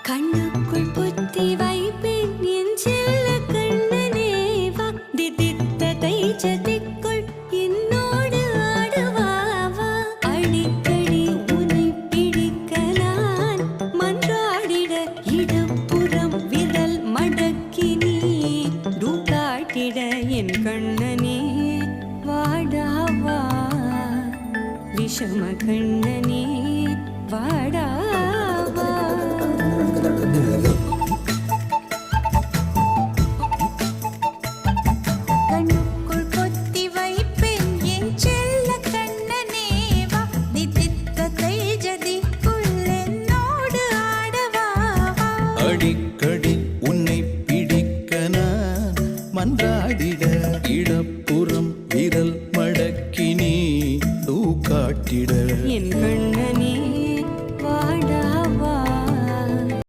கண்ணுக்குள் புத்தி வைப்பேன் என் செல்ல கண்ணனேவா திதித்த தைஜதிக்குள் என்னோடு ஆடுவாவா அடிக்கடி உன்னை பிடிக்க நான் மன்றாடிட இடப்புறம் விரல் மடக்கி நீ தூக்காட்டிட என் கண்ணனே வாடாவா விஷம கண்ணனே வாடாவா கண்ணுக்குள் கொத்தி வைப்பேன் என் செல்ல கண்ணனேவா திதித்த தைஜதிக்குள் என்னோடு ஆடவாவா அடிக்கடி உன்னை பிடிக்க நான் மன்றாடி